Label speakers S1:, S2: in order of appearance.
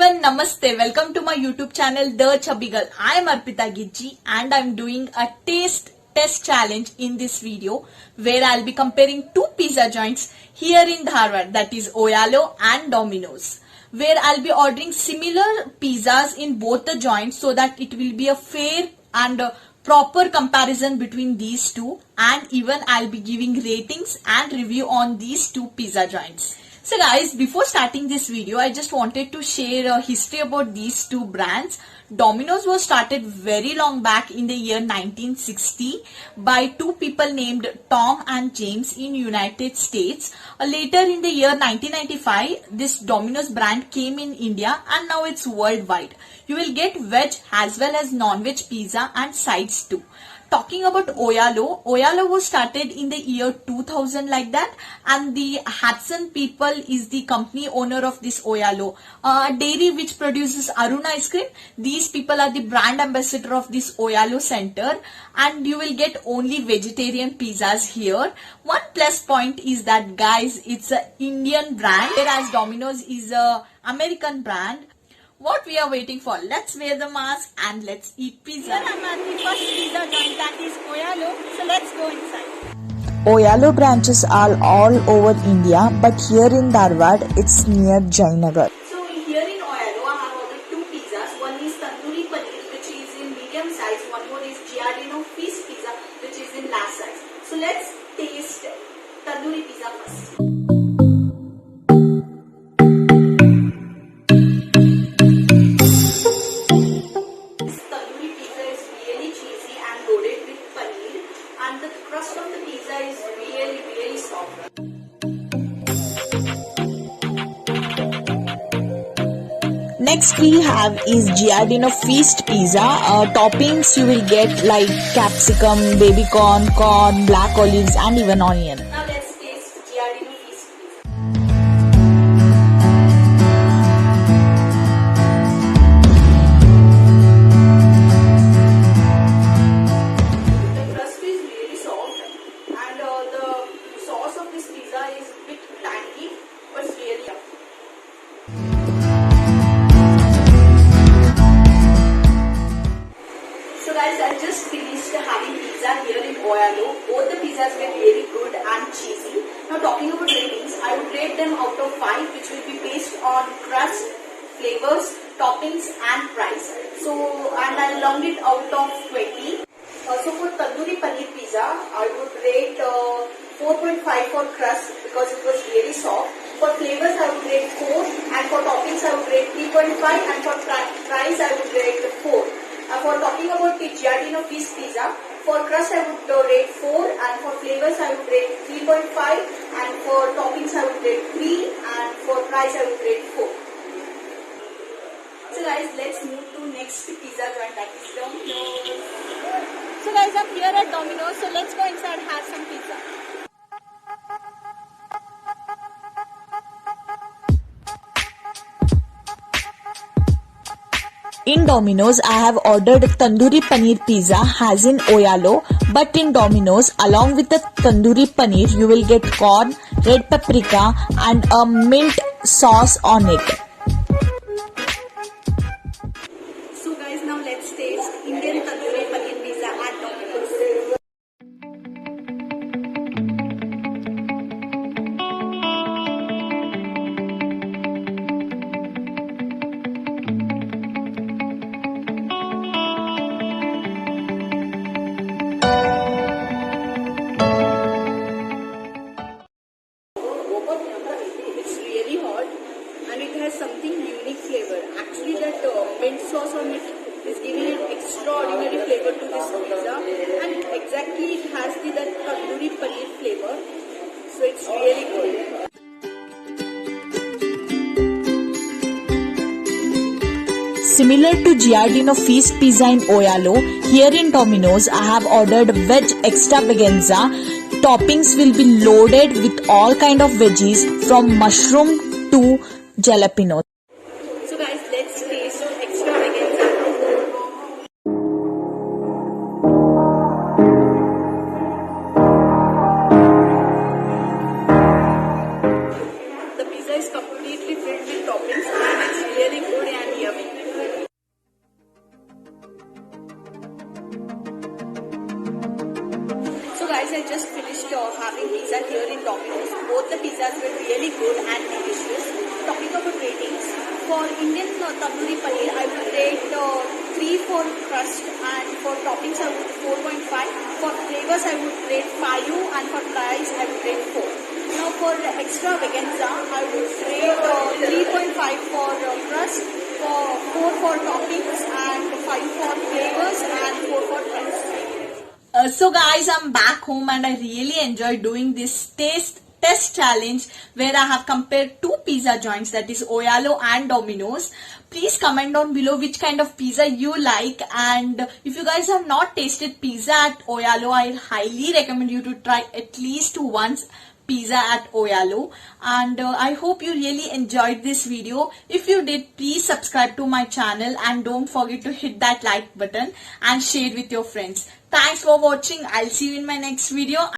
S1: everyone, namaste. Welcome to my YouTube channel, The Chubby Girl. I am Arpita Gejji and I am doing a taste test challenge in this video where I'll be comparing two pizza joints here in Dharwad, that is Oyalo and Domino's, where I'll be ordering similar pizzas in both the joints so that it will be a fair and proper comparison between these two, and even I'll be giving ratings and review on these two pizza joints. So guys, before starting this video, I just wanted to share a history about these two brands. Domino's was started very long back in the year 1960 by two people named Tom and James in United States. Later in the year 1995, this Domino's brand came in India and now it's worldwide. You will get veg as well as non-veg pizza and sides too. Talking about Oyalo, Oyalo was started in the year 2000 like that, and the Hudson people is the company owner of this Oyalo, a dairy which produces Arun ice cream. These people are the brand ambassador of this Oyalo center, and you will get only vegetarian pizzas here. One plus point is that guys, it's an Indian brand, whereas Domino's is a American brand. What we are waiting for? Let's wear the mask and let's eat pizza. Here I'm at the first pizza joint, that is Oyalo. So let's go inside.
S2: Oyalo branches are all over India, but here in Dharwad, it's near Jainagar.
S1: So here in Oyalo, I have ordered two pizzas. One is Tandoori Panner, which is in medium size. One more is Giardino Feast Pizza, which is in large size. So let's taste Tandoori Pizza first. And the crust of the pizza is really soft.
S2: Next we have is Giardino Feast Pizza. Toppings you will get like capsicum, baby corn, black olives and even onion.
S1: Now let's taste Giardino Feast Pizza. So guys, I just finished having pizza here in Oyalo. Both the pizzas were really good and cheesy. Now talking about ratings, I would rate them out of 5, which will be based on crust, flavors, toppings and price. So, and I lumped it out of 20. So for Tandoori Paneer Pizza, I would rate 4.5 for crust because it was really soft. For flavors, I would rate 4, and for toppings, I would rate 3.5, and for price, I would rate 4. For talking about the Giardino Feast Pizza, for crust I would rate 4, and for flavors I would rate 3.5, and for toppings I would rate 3, and for price I would rate 4. So guys, let's move to next pizza joint, that is Domino's. So guys, I'm here at Domino's, so let's go inside and have some pizza.
S2: In Domino's, I have ordered Tandoori Paneer Pizza as in Oyalo, but in Domino's, along with the Tandoori Paneer, you will get corn, red paprika and a mint sauce on it.
S1: So guys, now let's taste Indian Tandoori Paneer Pizza at Domino's. It's really hot and it has something unique flavor. Actually that mint sauce on it is giving an extraordinary flavor to this pizza, and exactly it has that tandoori paneer flavor, so it's really good.
S2: Similar to Giardino Feast Pizza in Oyalo, here in Domino's, I have ordered veg extravaganza. Toppings will be loaded with all kind of veggies from mushroom to jalapeno.
S1: So guys, let's taste extravaganza. The pizza is completely filled with toppings and it's really good and I just finished having pizza here in Domino's. Both the pizzas were really good and delicious. Talking about ratings, for Indian Tandoori Panner, I would rate 3 for crust, and for toppings I would 4.5. For flavors I would rate 5, and for price I would rate 4. Now for Extravaganza, I would rate 3.5 for crust, 4 for toppings, and 5 for flavors, and 4 for price. So guys, I'm back home and I really enjoyed doing this test challenge where I have compared two pizza joints, that is Oyalo and Domino's. Please comment down below which kind of pizza you like, and if you guys have not tasted pizza at Oyalo, I highly recommend you to try at least once pizza at Oyalo. And I hope you really enjoyed this video. If you did, please subscribe to my channel and don't forget to hit that like button and share with your friends. Thanks for watching. I'll see you in my next video.